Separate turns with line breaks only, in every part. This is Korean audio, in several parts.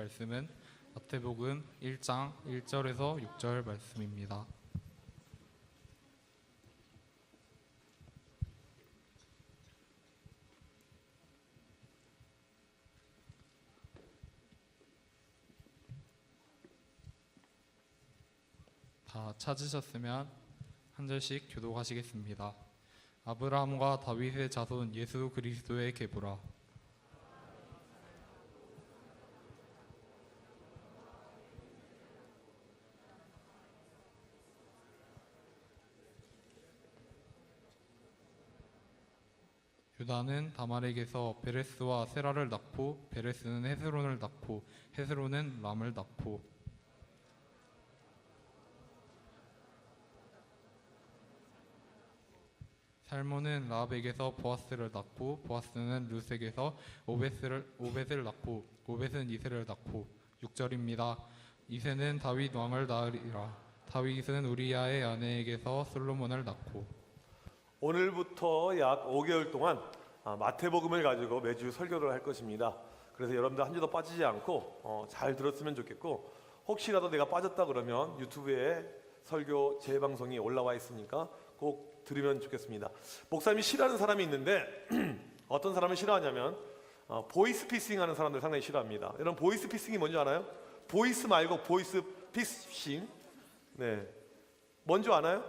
말씀은 마태복음 1장 1절에서 6절 말씀입니다. 다 찾으셨으면 한 절씩 교독하시겠습니다. 아브라함과 다윗의 자손 예수 그리스도의 계보라. 유다는 다말에게서 베레스와 세라를 낳고 베레스는 헤스론을 낳고 헤스론은 람을 낳고 살몬은 라합에게서 보아스를 낳고 보아스는 룻에게서 오벳을 낳고 오벳은 이새를 낳고 6절입니다. 이새는 다윗 왕을 낳으리라. 다윗은 우리야의 아내에게서 솔로몬을 낳고.
오늘부터 약 5개월 동안 마태복음을 가지고 매주 설교를 할 것입니다. 그래서 여러분들 한 주도 빠지지 않고 잘 들었으면 좋겠고, 혹시라도 내가 빠졌다 그러면 유튜브에 설교 재방송이 올라와 있으니까 꼭 들으면 좋겠습니다. 목사님이 싫어하는 사람이 있는데 어떤 사람을 싫어하냐면 보이스 피싱 하는 사람들 상당히 싫어합니다. 여러분 보이스 피싱이 뭔지 알아요? 보이스 말고 보이스 피싱. 네, 뭔지 아나요?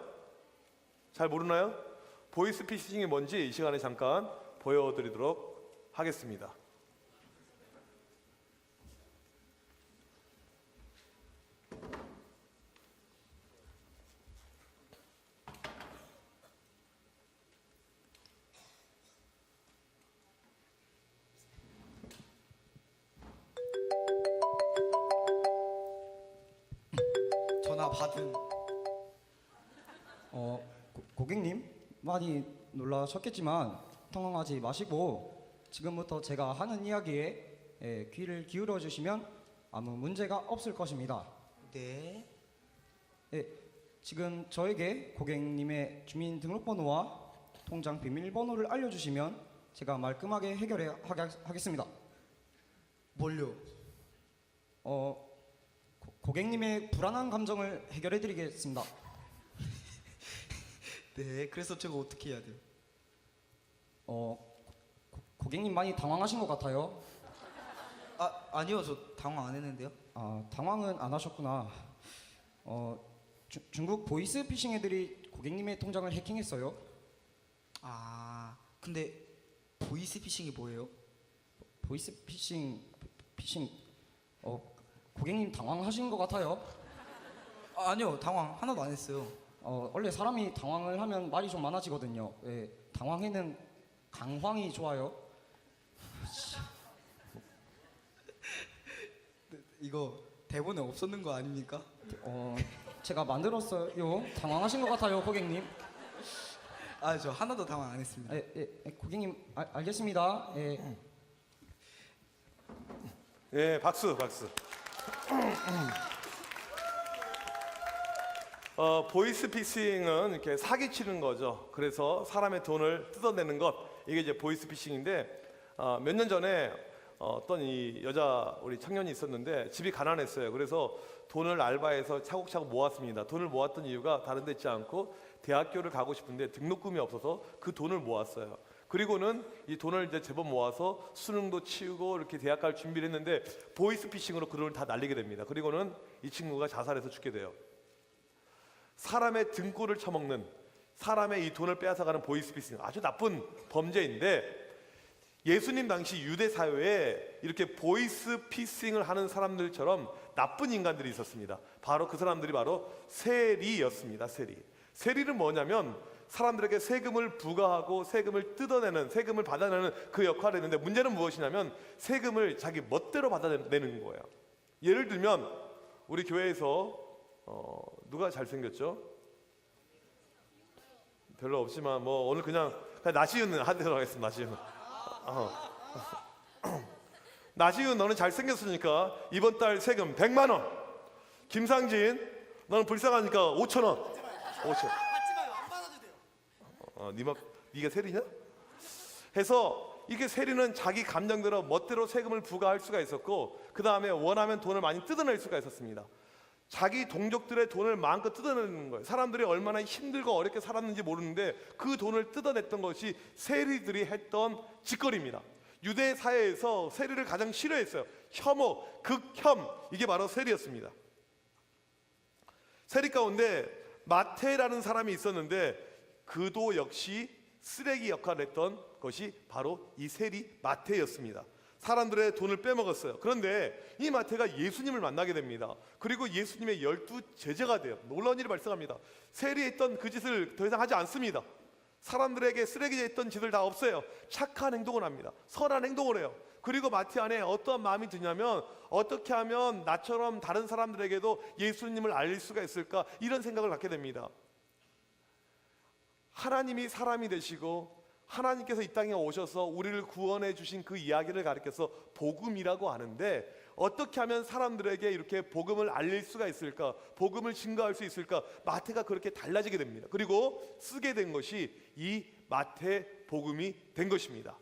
잘 모르나요? 보이스 피싱이 뭔지 이 시간에 잠깐 보여드리도록 하겠습니다.
전화 받은.
고객님 많이 놀라셨겠지만 당황하지 마시고 지금부터 제가 하는 이야기에 귀를 기울여 주시면 아무 문제가 없을 것입니다.
네.
지금 저에게 고객님의 주민등록번호와 통장 비밀번호를 알려주시면 제가 말끔하게 해결해 하겠습니다.
뭘요?
고객님의 불안한 감정을 해결해 드리겠습니다.
네. 그래서 제가 어떻게 해야 돼요?
고객님 많이 당황하신 것 같아요.
아니요. 저 당황 안 했는데요.
당황은 안 하셨구나. 중국 보이스 피싱 애들이 고객님의 통장을 해킹했어요.
근데 보이스 피싱이 뭐예요?
보이스 피싱 고객님 당황하신 것 같아요.
아니요. 당황 하나도 안 했어요.
원래 사람이 당황을 하면 말이 좀 많아지거든요. 당황에는 강황이 좋아요.
이거 대본에 없었는 거 아닙니까?
제가 만들었어요. 당황하신 것 같아요, 고객님.
저 하나도 당황 안 했습니다.
고객님 알겠습니다.
박수. 보이스 피싱은 이렇게 사기치는 거죠. 그래서 사람의 돈을 뜯어내는 것, 이게 이제 보이스 피싱인데, 몇 년 전에 어떤 이 여자 우리 청년이 있었는데 집이 가난했어요. 그래서 돈을 알바해서 차곡차곡 모았습니다. 돈을 모았던 이유가 다른 데 있지 않고 대학교를 가고 싶은데 등록금이 없어서 그 돈을 모았어요. 그리고는 이 돈을 이제 제법 모아서 수능도 치우고 이렇게 대학 갈 준비를 했는데 보이스 피싱으로 그 돈을 다 날리게 됩니다. 그리고는 이 친구가 자살해서 죽게 돼요. 사람의 등골을 쳐먹는, 사람의 이 돈을 빼앗아가는 보이스 피싱, 아주 나쁜 범죄인데, 예수님 당시 유대 사회에 이렇게 보이스 피싱을 하는 사람들처럼 나쁜 인간들이 있었습니다. 바로 그 사람들이 바로 세리였습니다. 세리는 뭐냐면 사람들에게 세금을 부과하고 세금을 뜯어내는, 세금을 받아내는 그 역할을 했는데, 문제는 무엇이냐면 세금을 자기 멋대로 받아내는 거예요. 예를 들면 우리 교회에서 누가 잘생겼죠? 별로 없지만 뭐 오늘 그냥 나시은 하도록 하겠습니다. 나시은. 나시은, 너는 잘생겼으니까 이번 달 세금 100만 원. 김상진, 너는 불쌍하니까 5천 원. 5천.
받지 마요. 안 받아도 돼요.
네가 세리냐? 해서 이게 세리는 자기 감정대로 멋대로 세금을 부과할 수가 있었고, 그 다음에 원하면 돈을 많이 뜯어낼 수가 있었습니다. 자기 동족들의 돈을 마음껏 뜯어내는 거예요. 사람들이 얼마나 힘들고 어렵게 살았는지 모르는데 그 돈을 뜯어냈던 것이 세리들이 했던 짓거리입니다. 유대 사회에서 세리를 가장 싫어했어요. 혐오, 극혐, 이게 바로 세리였습니다. 세리 가운데 마태라는 사람이 있었는데 그도 역시 쓰레기 역할을 했던 것이 바로 이 세리 마태였습니다. 사람들의 돈을 빼먹었어요. 그런데 이 마태가 예수님을 만나게 됩니다. 그리고 예수님의 12 제자가 돼요. 놀라운 일이 발생합니다. 세리했던 그 짓을 더 이상 하지 않습니다. 사람들에게 쓰레기에 했던 짓을 다 없애요. 착한 행동을 합니다. 선한 행동을 해요. 그리고 마태 안에 어떠한 마음이 드냐면, 어떻게 하면 나처럼 다른 사람들에게도 예수님을 알릴 수가 있을까, 이런 생각을 갖게 됩니다. 하나님이 사람이 되시고 하나님께서 이 땅에 오셔서 우리를 구원해 주신 그 이야기를 가리켜서 복음이라고 하는데, 어떻게 하면 사람들에게 이렇게 복음을 알릴 수가 있을까, 복음을 증거할 수 있을까, 마태가 그렇게 달라지게 됩니다. 그리고 쓰게 된 것이 이 마태복음이 된 것입니다.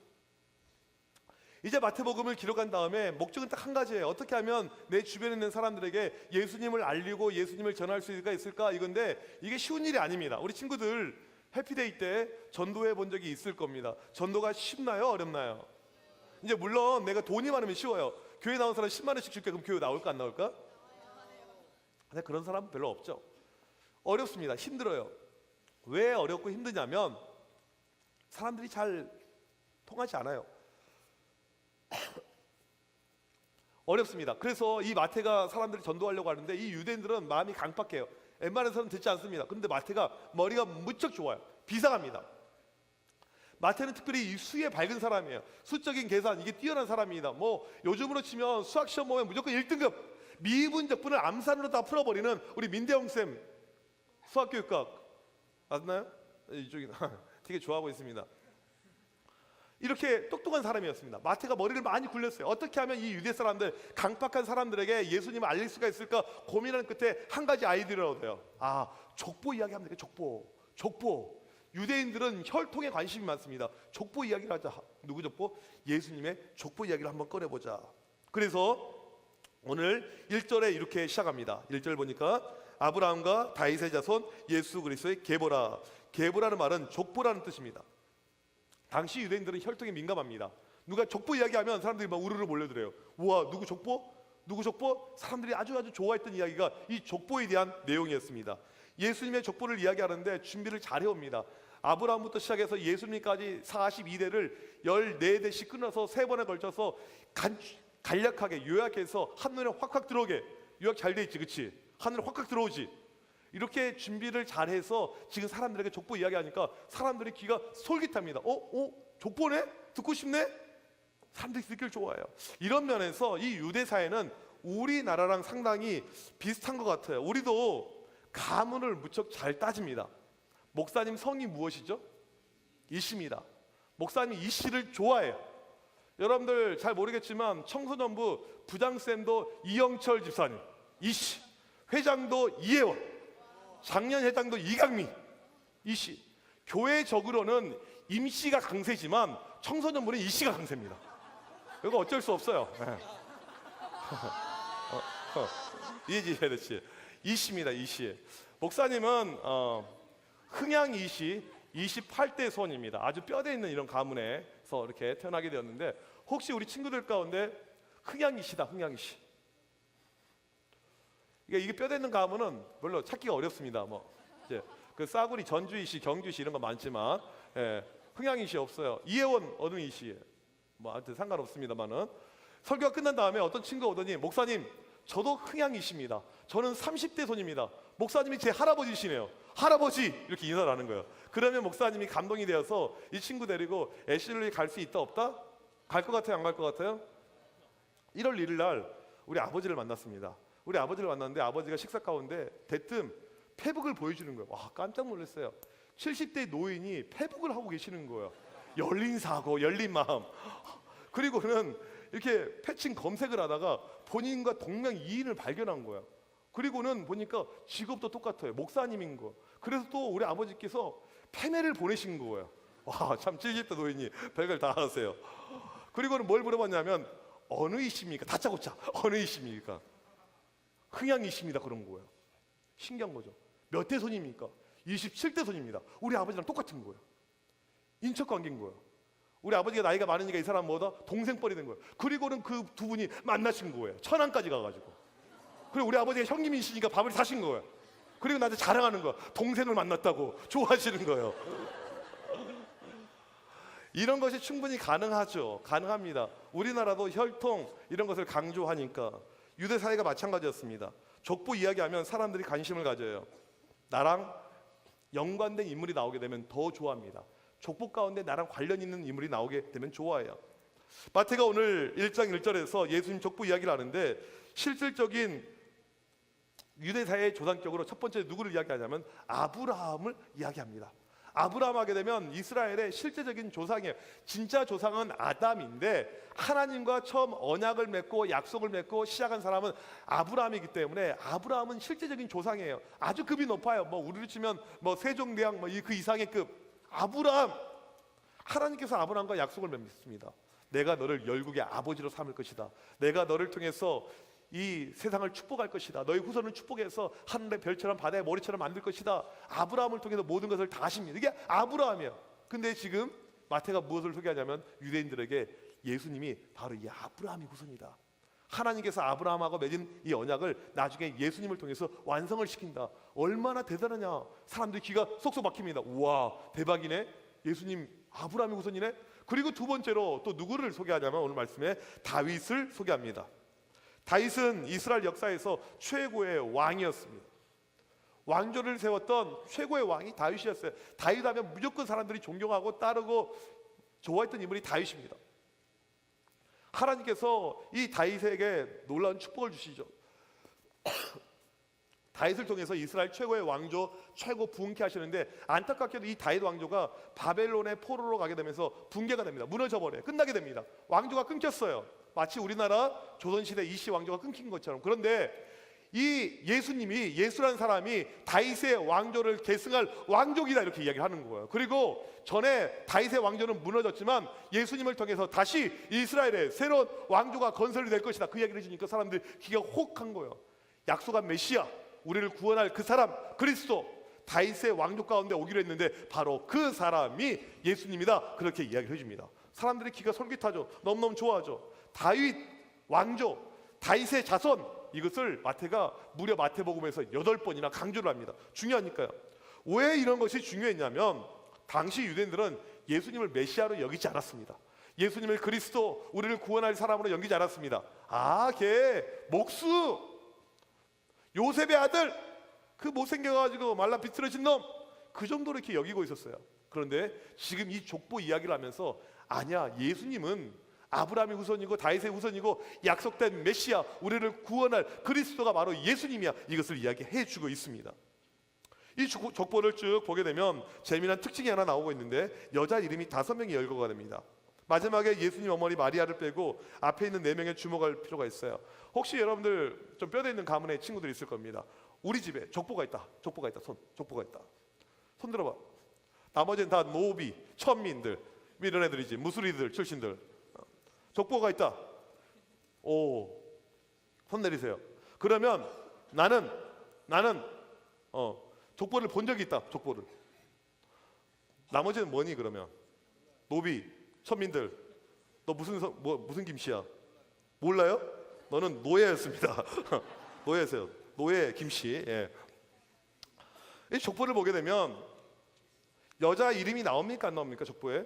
이제 마태복음을 기록한 다음에 목적은 딱 한 가지예요. 어떻게 하면 내 주변에 있는 사람들에게 예수님을 알리고 예수님을 전할 수가 있을까, 이건데 이게 쉬운 일이 아닙니다. 우리 친구들 해피데이 때 전도해 본 적이 있을 겁니다. 전도가 쉽나요, 어렵나요? 이제 물론 내가 돈이 많으면 쉬워요. 교회 나온 사람 10만 원씩 줄게. 그럼 교회 나올까 안 나올까? 근데 그런 사람은 별로 없죠. 어렵습니다. 힘들어요. 왜 어렵고 힘드냐면 사람들이 잘 통하지 않아요. 어렵습니다. 그래서 이 마태가 사람들이 전도하려고 하는데 이 유대인들은 마음이 강팍해요. 웬만해서는 듣지 않습니다. 그런데 마태가 머리가 무척 좋아요. 비상합니다. 마태는 특별히 이 수에 밝은 사람이에요. 수적인 계산 이게 뛰어난 사람입니다. 뭐 요즘으로 치면 수학 시험 보면 무조건 1등급, 미분적분을 암산으로 다 풀어버리는 우리 민대영 쌤, 수학교육학 맞나요? 이쪽이 되게 좋아하고 있습니다. 이렇게 똑똑한 사람이었습니다. 마태가 머리를 많이 굴렸어요. 어떻게 하면 이 유대 사람들, 강팍한 사람들에게 예수님을 알릴 수가 있을까 고민하는 끝에 한 가지 아이디어를 얻어요. 족보 이야기하면 되겠다. 족보. 유대인들은 혈통에 관심이 많습니다. 족보 이야기를 하자. 누구 족보? 예수님의 족보 이야기를 한번 꺼내보자. 그래서 오늘 1절에 이렇게 시작합니다. 1절 보니까 아브라함과 다윗의 자손 예수 그리스도의 계보라. 계보라는 말은 족보라는 뜻입니다. 당시 유대인들은 혈통에 민감합니다. 누가 족보 이야기하면 사람들이 막 우르르 몰려들어요. 우와, 누구 족보? 누구 족보? 사람들이 아주 좋아했던 이야기가 이 족보에 대한 내용이었습니다. 예수님의 족보를 이야기하는데 준비를 잘 해옵니다. 아브라함부터 시작해서 예수님까지 42대를 14대씩 끊어서 3번에 걸쳐서 간략하게 요약해서 한눈에 확확 들어오게. 요약 잘 돼 있지, 그치? 한눈에 확확 들어오지. 이렇게 준비를 잘해서 지금 사람들에게 족보 이야기하니까 사람들의 귀가 솔깃합니다. 족보네? 듣고 싶네? 사람들이 듣기를 좋아해요. 이런 면에서 이 유대 사회는 우리나라랑 상당히 비슷한 것 같아요. 우리도 가문을 무척 잘 따집니다. 목사님 성이 무엇이죠? 이씨입니다. 목사님 이씨를 좋아해요. 여러분들 잘 모르겠지만 청소년부 부장쌤도 이영철 집사님, 이씨. 회장도 이혜원, 작년 회장도 이강미, 이씨. 교회적으로는 임씨가 강세지만 청소년부는 이씨가 강세입니다. 이거 어쩔 수 없어요. 이해지셔야 되지. 이씨입니다, 이씨. 목사님은 흥양 이씨 28대 손입니다. 아주 뼈대 있는 이런 가문에서 이렇게 태어나게 되었는데, 혹시 우리 친구들 가운데 흥양 이씨다, 흥양 이씨. 이게 뼈대 있는 가문은 별로 찾기가 어렵습니다. 뭐 이제 그 싸구리 전주이씨, 경주이씨 이런 거 많지만 흥양이씨 없어요. 이혜원 어느 이씨, 뭐 아무튼 상관없습니다만은 설교가 끝난 다음에 어떤 친구가 오더니 목사님 저도 흥양이씨입니다. 저는 30대 손입니다. 목사님이 제 할아버지시네요. 할아버지 이렇게 인사를 하는 거예요. 그러면 목사님이 감동이 되어서 이 친구 데리고 애슐리 갈 수 있다 없다? 갈 것 같아요, 안 갈 것 같아요? 1월 1일 날 우리 아버지를 만났습니다. 우리 아버지를 만났는데 아버지가 식사 가운데 대뜸 페북을 보여주는 거예요. 와, 깜짝 놀랐어요. 70대 노인이 페북을 하고 계시는 거예요. 열린 사고, 열린 마음. 그리고는 이렇게 패칭 검색을 하다가 본인과 동명이인을 발견한 거예요. 그리고는 보니까 직업도 똑같아요. 목사님인 거. 그래서 또 우리 아버지께서 페메를 보내신 거예요. 와, 참 70대 노인이 별걸 다 하세요. 그리고는 뭘 물어봤냐면 어느 이십니까? 다짜고짜 어느 이십니까? 흥양 이십니다. 그런 거예요. 신기한 거죠. 몇 대 손입니까? 27대 손입니다. 우리 아버지랑 똑같은 거예요. 인척 관계인 거예요. 우리 아버지가 나이가 많으니까 이 사람 뭐다? 동생뻘이 된 거예요. 그리고는 그 두 분이 만나신 거예요. 천안까지 가가지고. 그리고 우리 아버지가 형님이시니까 밥을 사신 거예요. 그리고 나한테 자랑하는 거야. 동생을 만났다고 좋아하시는 거예요. 이런 것이 충분히 가능하죠. 가능합니다. 우리나라도 혈통 이런 것을 강조하니까 유대 사회가 마찬가지였습니다. 족보 이야기하면 사람들이 관심을 가져요. 나랑 연관된 인물이 나오게 되면 더 좋아합니다. 족보 가운데 나랑 관련 있는 인물이 나오게 되면 좋아해요. 마태가 오늘 1장 1절에서 예수님 족보 이야기를 하는데 실질적인 유대 사회의 조상격으로 첫 번째 누구를 이야기하냐면 아브라함을 이야기합니다. 아브라함 하게 되면 이스라엘의 실제적인 조상이에요. 진짜 조상은 아담인데 하나님과 처음 언약을 맺고 약속을 맺고 시작한 사람은 아브라함이기 때문에 아브라함은 실제적인 조상이에요. 아주 급이 높아요. 뭐 우리로 치면 뭐 세종대왕 뭐 그 이상의 급. 아브라함, 하나님께서 아브라함과 약속을 맺습니다. 내가 너를 열국의 아버지로 삼을 것이다. 내가 너를 통해서 이 세상을 축복할 것이다. 너희 후손을 축복해서 하늘의 별처럼 바다의 머리처럼 만들 것이다. 아브라함을 통해서 모든 것을 다 하십니다. 이게 아브라함이에요. 근데 지금 마태가 무엇을 소개하냐면 유대인들에게 예수님이 바로 이 아브라함의 후손이다. 하나님께서 아브라함하고 맺은 이 언약을 나중에 예수님을 통해서 완성을 시킨다. 얼마나 대단하냐. 사람들이 귀가 쏙쏙 막힙니다. 우와, 대박이네. 예수님 아브라함의 후손이네. 그리고 두 번째로 또 누구를 소개하냐면 오늘 말씀에 다윗을 소개합니다. 다윗은 이스라엘 역사에서 최고의 왕이었습니다. 왕조를 세웠던 최고의 왕이 다윗이었어요. 다윗하면 무조건 사람들이 존경하고 따르고 좋아했던 인물이 다윗입니다. 하나님께서 이 다윗에게 놀라운 축복을 주시죠. 다윗을 통해서 이스라엘 최고의 왕조, 최고 부흥케 하시는데 안타깝게도 이 다윗 왕조가 바벨론의 포로로 가게 되면서 붕괴가 됩니다. 무너져 버려요. 끝나게 됩니다. 왕조가 끊겼어요. 마치 우리나라 조선시대 이씨 왕조가 끊긴 것처럼. 그런데 이 예수님이, 예수라는 사람이 다윗의 왕조를 계승할 왕족이다 이렇게 이야기를 하는 거예요. 그리고 전에 다윗의 왕조는 무너졌지만 예수님을 통해서 다시 이스라엘의 새로운 왕조가 건설이 될 것이다. 그 이야기를 해주니까 사람들 귀가 혹한 거예요. 약속한 메시아, 우리를 구원할 그 사람 그리스도, 다윗의 왕족 가운데 오기로 했는데 바로 그 사람이 예수님이다. 그렇게 이야기를 해줍니다. 사람들이 귀가 솔깃하죠. 너무너무 좋아하죠. 다윗 왕조, 다윗의 자손, 이것을 마태가 무려 마태복음에서 8번이나 강조를 합니다. 중요하니까요. 왜 이런 것이 중요했냐면 당시 유대인들은 예수님을 메시아로 여기지 않았습니다. 예수님을 그리스도, 우리를 구원할 사람으로 여기지 않았습니다. 아, 걔 목수, 요셉의 아들, 그 못생겨가지고 말라 비틀어진 놈, 그 정도로 이렇게 여기고 있었어요. 그런데 지금 이 족보 이야기를 하면서 아니야, 예수님은 아브라함의 후손이고 다윗의 후손이고 약속된 메시아, 우리를 구원할 그리스도가 바로 예수님이야. 이것을 이야기해 주고 있습니다. 이 족보를 쭉 보게 되면 재미난 특징이 하나 나오고 있는데 여자 이름이 5명이 열거가 됩니다. 마지막에 예수님 어머니 마리아를 빼고 앞에 있는 4명에 주목할 필요가 있어요. 혹시 여러분들 좀 뼈대 있는 가문의 친구들이 있을 겁니다. 우리 집에 족보가 있다. 족보가 있다. 족보가 있다. 손 들어봐. 나머지는 다 노비, 천민들, 이런 애들이지. 무수리들 출신들. 족보가 있다. 오, 손 내리세요. 그러면 나는 족보를 본 적이 있다. 족보를. 나머지는 뭐니 그러면? 노비, 천민들. 너 무슨 김씨야? 몰라요? 너는 노예였습니다. 노예였어요. 노예 김씨. 예. 이 족보를 보게 되면 여자 이름이 나옵니까 안 나옵니까 족보에?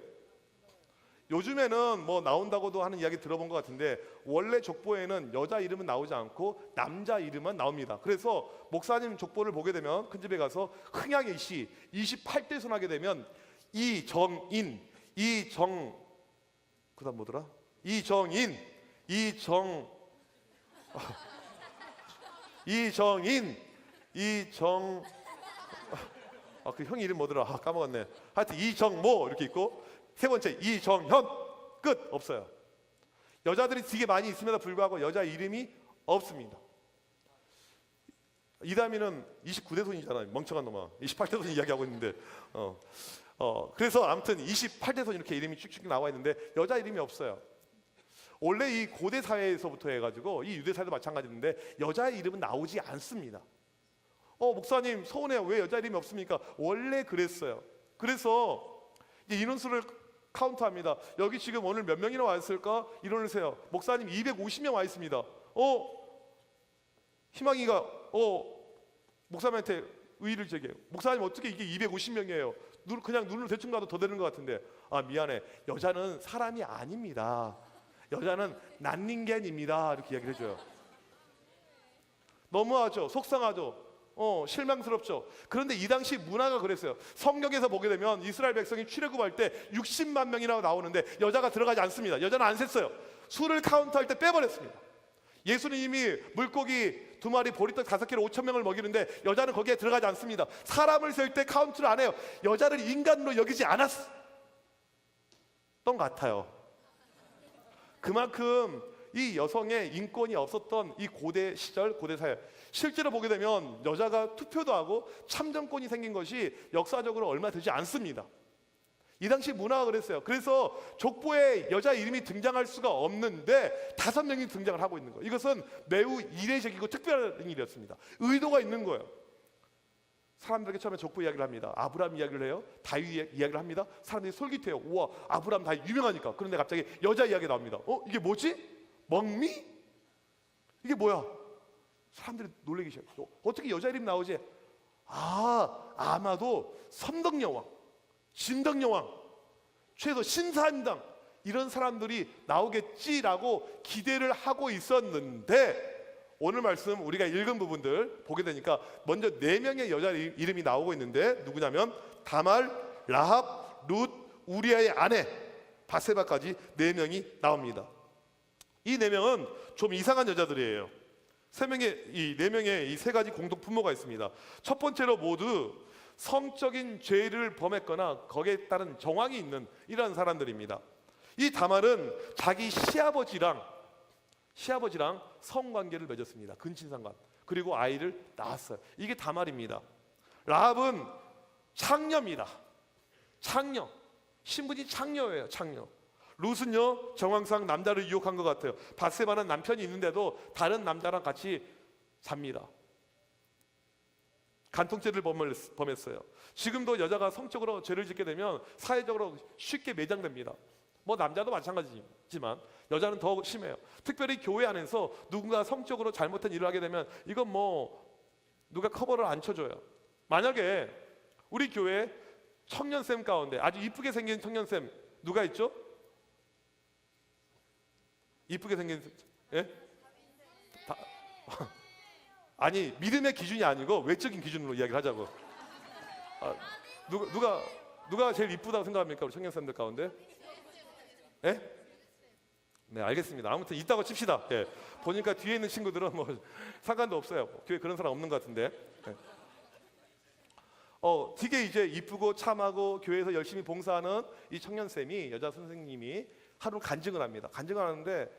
요즘에는 뭐 나온다고도 하는 이야기 들어본 것 같은데 원래 족보에는 여자 이름은 나오지 않고 남자 이름만 나옵니다. 그래서 목사님 족보를 보게 되면 큰 집에 가서 흥양의 씨 28대 손하게 되면 이정인, 그다음 뭐더라? 이정인, 그 형 이름 뭐더라? 까먹었네. 하여튼 이정모 이렇게 있고 세 번째 이정현, 끝. 없어요. 여자들이 되게 많이 있음에도 불구하고 여자 이름이 없습니다. 이다미는 29대 손이잖아요. 멍청한 놈아. 28대 손 이야기하고 있는데 그래서 아무튼 28대선 이렇게 이름이 쭉쭉 나와 있는데 여자 이름이 없어요. 원래 이 고대 사회에서부터 해가지고 이 유대 사회도 마찬가지인데 여자의 이름은 나오지 않습니다. 목사님 서운해요. 왜 여자 이름이 없습니까? 원래 그랬어요. 그래서 이제 인원수를 카운트합니다. 여기 지금 오늘 몇 명이나 와 있을까? 인원을 세요. 목사님 250명 와 있습니다. 희망이가 목사님한테 의의를 제기해요. 목사님 어떻게 이게 250명이에요? 그냥 눈으로 대충 가도 더 되는 것 같은데. 미안해. 여자는 사람이 아닙니다. 여자는 난닝겐입니다. 이렇게 이야기를 해줘요. 너무하죠. 속상하죠. 실망스럽죠. 그런데 이 당시 문화가 그랬어요. 성경에서 보게 되면 이스라엘 백성이 출애굽할 때 60만 명이라고 나오는데 여자가 들어가지 않습니다. 여자는 안 셌어요. 수를 카운트할 때 빼버렸습니다. 예수님이 물고기 2마리 보리떡 5개로 5,000명을 먹이는데 여자는 거기에 들어가지 않습니다. 사람을 셀 때 카운트를 안 해요. 여자를 인간으로 여기지 않았던 같아요. 그만큼 이 여성의 인권이 없었던 이 고대 시절, 고대 사회, 실제로 보게 되면 여자가 투표도 하고 참정권이 생긴 것이 역사적으로 얼마 되지 않습니다. 이 당시 문화가 그랬어요. 그래서 족보에 여자 이름이 등장할 수가 없는데 5명이 등장을 하고 있는 거예요. 이것은 매우 이례적이고 특별한 일이었습니다. 의도가 있는 거예요. 사람들에게 처음에 족보 이야기를 합니다. 아브라함 이야기를 해요. 다윗 이야기를 합니다. 사람들이 솔깃해요. 우와, 아브라함 다윗 유명하니까. 그런데 갑자기 여자 이야기가 나옵니다. 이게 뭐지? 먹미? 이게 뭐야? 사람들이 놀라기 시작해요. 어떻게 여자 이름 나오지? 아마도 선덕여왕, 진덕여왕, 최소 신사임당 이런 사람들이 나오겠지라고 기대를 하고 있었는데 오늘 말씀 우리가 읽은 부분들 보게 되니까 먼저 4명의 여자 이름이 나오고 있는데 누구냐면 다말, 라합, 룻, 우리아의 아내 바세바까지 4명이 나옵니다. 이 4명은 좀 이상한 여자들이에요. 4명의 이 3가지 공동 분모가 있습니다. 첫 번째로 모두 성적인 죄를 범했거나 거기에 따른 정황이 있는 이런 사람들입니다. 이 다말은 자기 시아버지랑 성관계를 맺었습니다. 근친상간. 그리고 아이를 낳았어요. 이게 다말입니다. 라합은 창녀입니다. 창녀. 신분이 창녀예요. 창녀. 룻은요 정황상 남자를 유혹한 것 같아요. 바세바는 남편이 있는데도 다른 남자랑 같이 삽니다. 간통죄를 범했어요. 지금도 여자가 성적으로 죄를 짓게 되면 사회적으로 쉽게 매장됩니다. 남자도 마찬가지지만 여자는 더 심해요. 특별히 교회 안에서 누군가 성적으로 잘못한 일을 하게 되면 이건 누가 커버를 안 쳐줘요. 만약에 우리 교회 청년쌤 가운데 아주 이쁘게 생긴 청년쌤 누가 있죠? 이쁘게 생긴 아니 믿음의 기준이 아니고 외적인 기준으로 이야기를 하자고. 누가 제일 이쁘다고 생각합니까? 우리 청년쌤들 가운데? 네, 알겠습니다. 아무튼 있다고 칩시다. 보니까 뒤에 있는 친구들은 상관도 없어요. 교회 그런 사람 없는 것 같은데. 되게 이제 이쁘고 참하고 교회에서 열심히 봉사하는 이 청년쌤이 여자 선생님이 하루 간증을 합니다. 간증을 하는데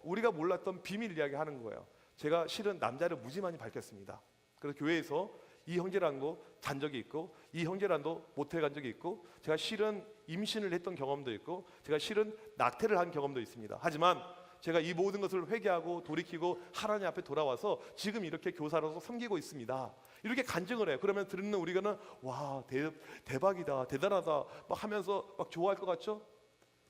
우리가 몰랐던 비밀 이야기 하는 거예요. 제가 실은 남자를 무지 많이 밝혔습니다. 그래서 교회에서 이 형제랑도 잔 적이 있고 이 형제랑도 모텔 간 적이 있고 제가 실은 임신을 했던 경험도 있고 제가 실은 낙태를 한 경험도 있습니다. 하지만 제가 이 모든 것을 회개하고 돌이키고 하나님 앞에 돌아와서 지금 이렇게 교사로서 섬기고 있습니다. 이렇게 간증을 해요. 그러면 듣는 우리가는 와 대박이다 대단하다 막 하면서 막 좋아할 것 같죠?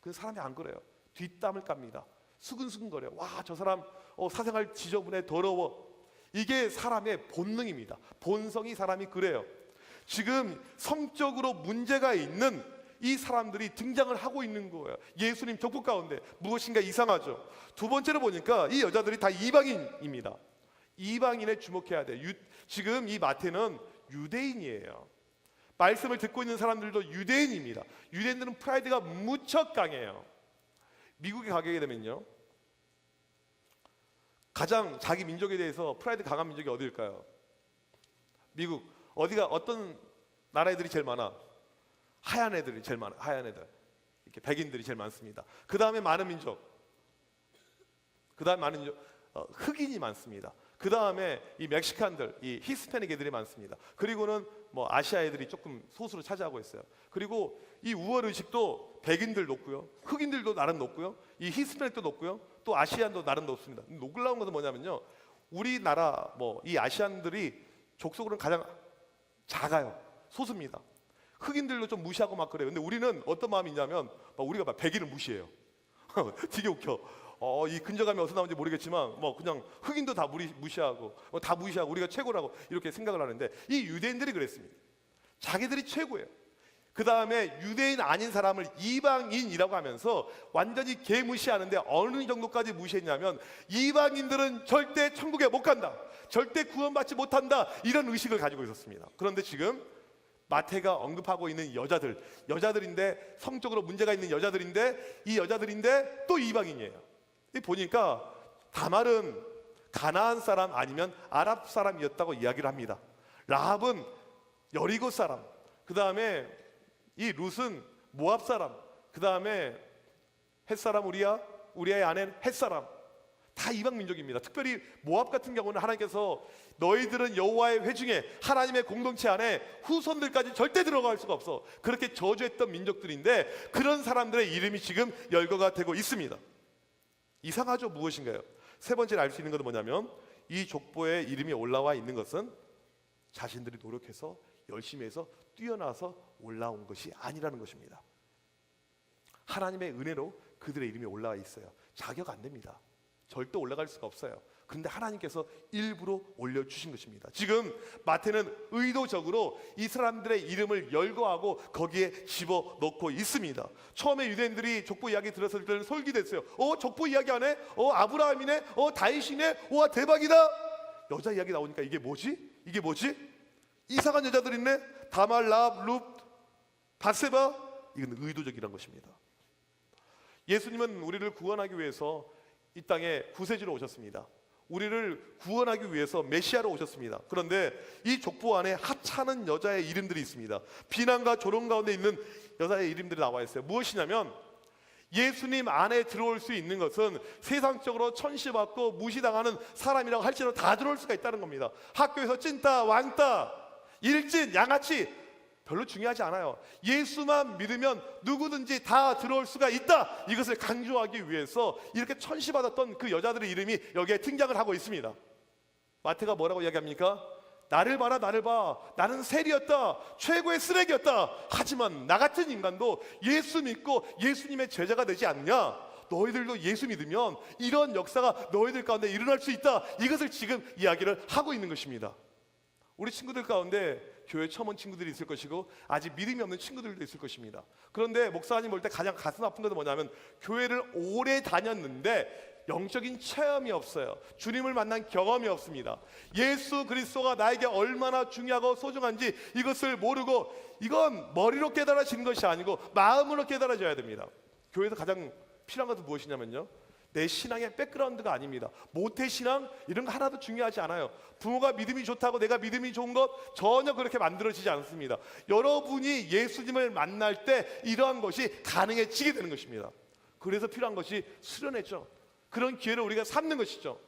그 사람이 안 그래요. 뒷담을 깝니다. 수근수근거려. 와 저 사람 사생활 지저분해 더러워. 이게 사람의 본능입니다. 본성이 사람이 그래요. 지금 성적으로 문제가 있는 이 사람들이 등장을 하고 있는 거예요. 예수님 족보 가운데 무엇인가 이상하죠. 두 번째로 보니까 이 여자들이 다 이방인입니다. 이방인에 주목해야 돼요. 지금 이 마태는 유대인이에요. 말씀을 듣고 있는 사람들도 유대인입니다. 유대인들은 프라이드가 무척 강해요. 미국에 가게 되면요 가장 자기 민족에 대해서 프라이드 강한 민족이 어디일까요? 미국 어떤 나라 애들이 제일 많아? 하얀 애들이 제일 많아. 하얀 애들 이렇게 백인들이 제일 많습니다. 그 다음에 많은 민족. 그 다음에 많은 민족. 흑인이 많습니다. 그 다음에 이 멕시칸들, 이 히스패닉 애들이 많습니다. 그리고는 뭐 아시아 애들이 조금 소수로 차지하고 있어요. 그리고 이 우월 의식도 백인들 높고요, 흑인들도 나름 높고요, 이 히스패닉도 높고요, 또 아시안도 나름 높습니다. 놀라운 것은 뭐냐면요, 우리나라 뭐 이 아시안들이 족속으로는 가장 작아요. 소수입니다. 흑인들도 좀 무시하고 막 그래요. 근데 우리는 어떤 마음이 있냐면 막 우리가 막 백인을 무시해요. 되게 웃겨. 이 근저감이 어디서 나온지 모르겠지만 뭐 그냥 흑인도 다 무시하고 다 무시하고 우리가 최고라고 이렇게 생각을 하는데, 이 유대인들이 그랬습니다. 자기들이 최고예요. 그 다음에 유대인 아닌 사람을 이방인이라고 하면서 완전히 개무시하는데, 어느 정도까지 무시했냐면 이방인들은 절대 천국에 못 간다, 절대 구원받지 못한다, 이런 의식을 가지고 있었습니다. 그런데 지금 마태가 언급하고 있는 여자들인데 성적으로 문제가 있는 여자들인데, 이 여자들인데 또 이방인이에요. 보니까 다말은 가나안 사람 아니면 아랍 사람이었다고 이야기를 합니다. 라합은 여리고 사람, 그 다음에 이 룻은 모압 사람, 그 다음에 햇사람 우리아의 아내는 햇사람, 다 이방 민족입니다. 특별히 모압 같은 경우는 하나님께서 너희들은 여호와의 회중에 하나님의 공동체 안에 후손들까지 절대 들어갈 수가 없어, 그렇게 저주했던 민족들인데, 그런 사람들의 이름이 지금 열거가 되고 있습니다. 이상하죠? 무엇인가요? 세 번째로 알 수 있는 것은 뭐냐면, 이 족보에 이름이 올라와 있는 것은 자신들이 노력해서 열심히 해서 뛰어나서 올라온 것이 아니라는 것입니다. 하나님의 은혜로 그들의 이름이 올라와 있어요. 자격 안 됩니다. 절대 올라갈 수가 없어요. 그런데 하나님께서 일부러 올려주신 것입니다. 지금 마태는 의도적으로 이 사람들의 이름을 열거하고 거기에 집어넣고 있습니다. 처음에 유대인들이 족보 이야기 들었을 때는 솔깃했어요. 족보 이야기 하네? 아브라함이네? 다윗이네? 와, 대박이다! 여자 이야기 나오니까 이게 뭐지? 이상한 여자들 있네? 다말, 라합, 룻, 밧세바? 이건 의도적이란 것입니다. 예수님은 우리를 구원하기 위해서 이 땅에 구세주로 오셨습니다. 우리를 구원하기 위해서 메시아로 오셨습니다. 그런데 이 족보 안에 하찮은 여자의 이름들이 있습니다. 비난과 조롱 가운데 있는 여자의 이름들이 나와 있어요. 무엇이냐면, 예수님 안에 들어올 수 있는 것은 세상적으로 천시받고 무시당하는 사람이라고 할지라도 다 들어올 수가 있다는 겁니다. 학교에서 찐따, 왕따, 일진, 양아치 별로 중요하지 않아요. 예수만 믿으면 누구든지 다 들어올 수가 있다, 이것을 강조하기 위해서 이렇게 천시받았던 그 여자들의 이름이 여기에 등장을 하고 있습니다. 마태가 뭐라고 이야기합니까? 나를 봐라, 나를 봐. 나는 셀이었다, 최고의 쓰레기였다. 하지만 나 같은 인간도 예수 믿고 예수님의 제자가 되지 않냐? 너희들도 예수 믿으면 이런 역사가 너희들 가운데 일어날 수 있다. 이것을 지금 이야기를 하고 있는 것입니다. 우리 친구들 가운데 교회 처음 온 친구들이 있을 것이고 아직 믿음이 없는 친구들도 있을 것입니다. 그런데 목사님 볼 때 가장 가슴 아픈 것은 뭐냐면, 교회를 오래 다녔는데 영적인 체험이 없어요. 주님을 만난 경험이 없습니다. 예수 그리스도가 나에게 얼마나 중요하고 소중한지 이것을 모르고, 이건 머리로 깨달아지는 것이 아니고 마음으로 깨달아져야 됩니다. 교회에서 가장 필요한 것은 무엇이냐면요, 내 신앙의 백그라운드가 아닙니다. 모태신앙 이런 거 하나도 중요하지 않아요. 부모가 믿음이 좋다고 내가 믿음이 좋은 것 전혀 그렇게 만들어지지 않습니다. 여러분이 예수님을 만날 때 이러한 것이 가능해지게 되는 것입니다. 그래서 필요한 것이 수련회죠. 그런 기회를 우리가 삼는 것이죠.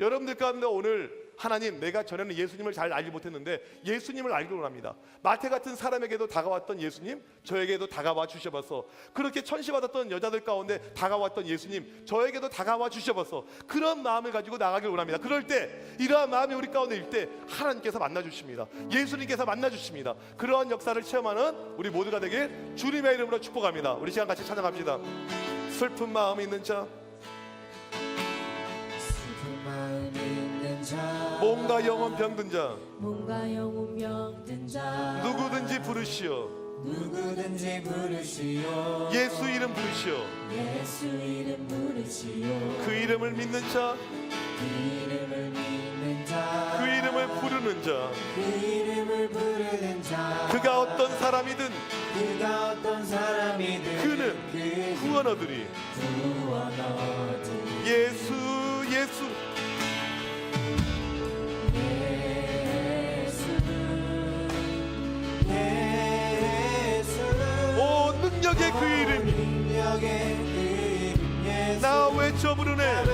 여러분들 가운데 오늘 하나님, 내가 전에는 예수님을 잘 알지 못했는데 예수님을 알기를 원합니다. 마태 같은 사람에게도 다가왔던 예수님, 저에게도 다가와 주셔봐서, 그렇게 천시받았던 여자들 가운데 다가왔던 예수님, 저에게도 다가와 주셔봐서, 그런 마음을 가지고 나가길 원합니다. 그럴 때, 이러한 마음이 우리 가운데 일 때 하나님께서 만나주십니다. 예수님께서 만나주십니다. 그러한 역사를 체험하는 우리 모두가 되길 주님의 이름으로 축복합니다. 우리 시간 같이 찬양합시다. 슬픈 마음이 있는 자, 몸과 영혼 병든 자,
몸과 영혼 병든 자,
누구든지 부르시오. 예수 이름 부르시오.
예수 이름 부르시오.
그 이름을 믿는 자,
그 이름을 믿는 자,
그 이름을 부르는 자,
그 이름을 부르는 자,
그가 어떤 사람이든
그가 어떤 사람이든
그는 구원 얻으리.
구원 얻으리.
예수, 예수. 오, 능력의 그 이름이 나 외쳐 부르네.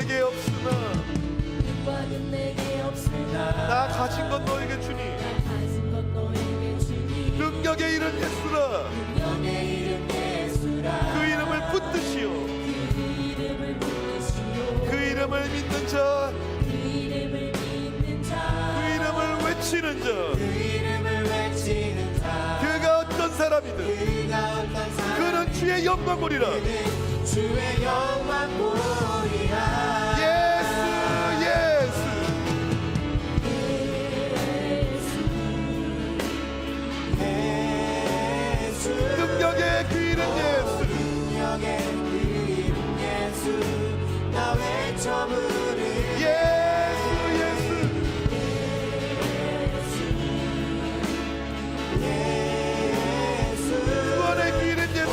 내게 없으나
능력은 내게 없으나
나 가진 건 너에게 주니
나 가진 건 너에게 주니
능력의 이름 예수라
능력의 이름 예수라
그 이름을 붙드시오
그 이름을 부르시오
그 이름을 믿는 자
그 이름을 믿는
그
자
이름을 외치는
그
자
이름을 외치는 자
그가 어떤 사람이든
그가 어떤 사람
그는 주의 영광 보리라
주의 영광 보리라
예수 예수
예수
능력의 그 이름 예수
능력의 그 이름 예수 나 외쳐 부르리
예수
예수
구원의 그 이름 예수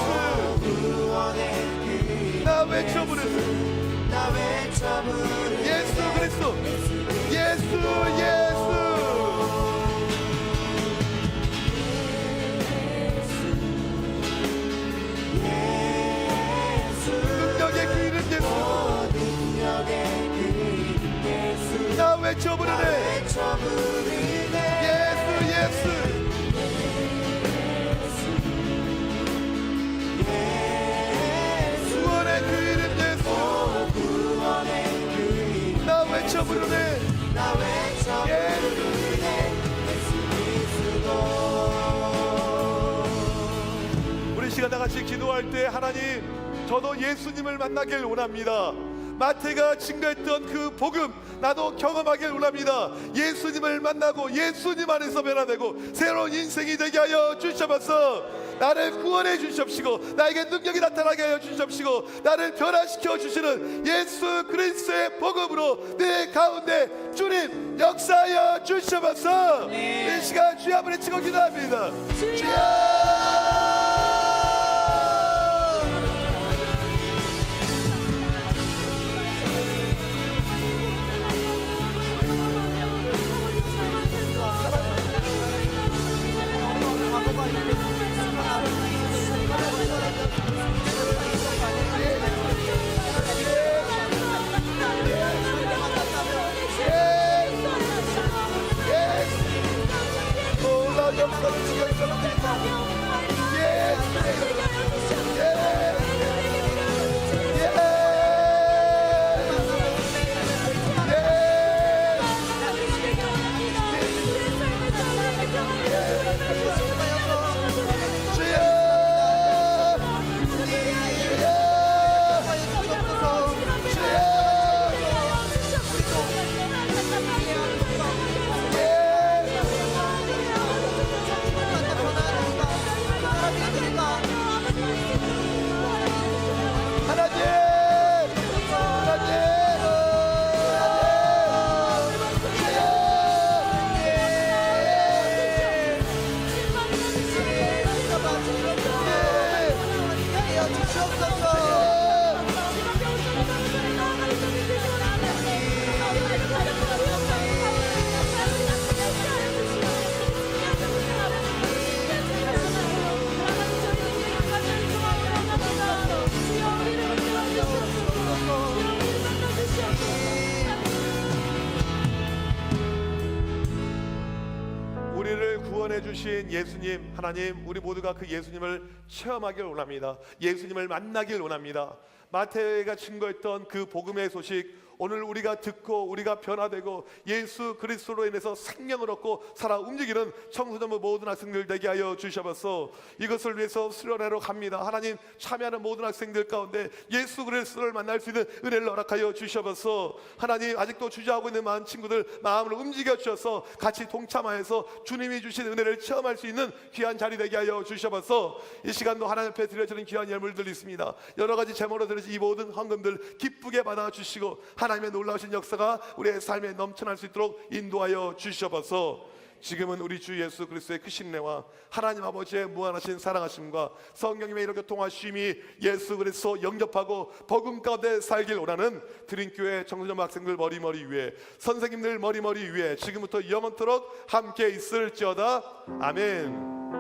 구원의 그
나 외쳐 부르세
나 외쳐 부르리
예수 그리스도 예수 예수 능력의 그 이름 예수
능력의 그 이름 예수
나 외쳐 부르네
외쳐 부르네
예수 예수 구원의 그 이름 예수
구원의 그 이름
나 외쳐 부르네
나 외쳐
예수
부르네 예수 그리스도
우리 시간 다 같이 기도할 때 하나님 저도 예수님을 만나길 원합니다. 마태가 증거했던 그 복음 나도 경험하길 원합니다. 예수님을 만나고 예수님 안에서 변화되고 새로운 인생이 되게 하여 주셔서 나를 구원해 주십시고 나에게 능력이 나타나게 하여 주십시고 나를 변화시켜 주시는 예수 그리스도의 복음으로 내 가운데 주님 역사하여 주셔서 이 시간 주여 한번 외치고 기도합니다. 주여 우리를 구원해 주신 예수님 하나님 우리 모두가 그 예수님을 체험하길 원합니다. 예수님을 만나길 원합니다. 마태가 증거했던 그 복음의 소식 오늘 우리가 듣고 우리가 변화되고 예수 그리스도로 인해서 생명을 얻고 살아 움직이는 청소년부 모든 학생들 되게 하여 주셔서 이것을 위해서 수련회로 갑니다. 하나님 참여하는 모든 학생들 가운데 예수 그리스도를 만날 수 있는 은혜를 허락하여 주셔서 하나님 아직도 주저하고 있는 많은 친구들 마음을 움직여 주셔서 같이 동참하여서 주님이 주신 은혜를 체험할 수 있는 귀한 자리 되게 하여 주셔서 이 시간도 하나님 앞에 드려지는 귀한 예물들이 있습니다. 여러 가지 제목으로 드려진 이 모든 헌금들 기쁘게 받아주시고 하나님의 놀라우신 역사가 우리의 삶에 넘쳐날 수 있도록 인도하여 주셔서 지금은 우리 주 예수 그리스도의 크신 은혜와 하나님 아버지의 무한하신 사랑하심과 성령님의 이렇게 통하심이 예수 그리스도 영접하고 복음 가운데 살길 원하는 드림교회 청소년 학생들 머리머리 위에 선생님들 머리머리 위에 지금부터 영원토록 함께 있을지어다. 아멘.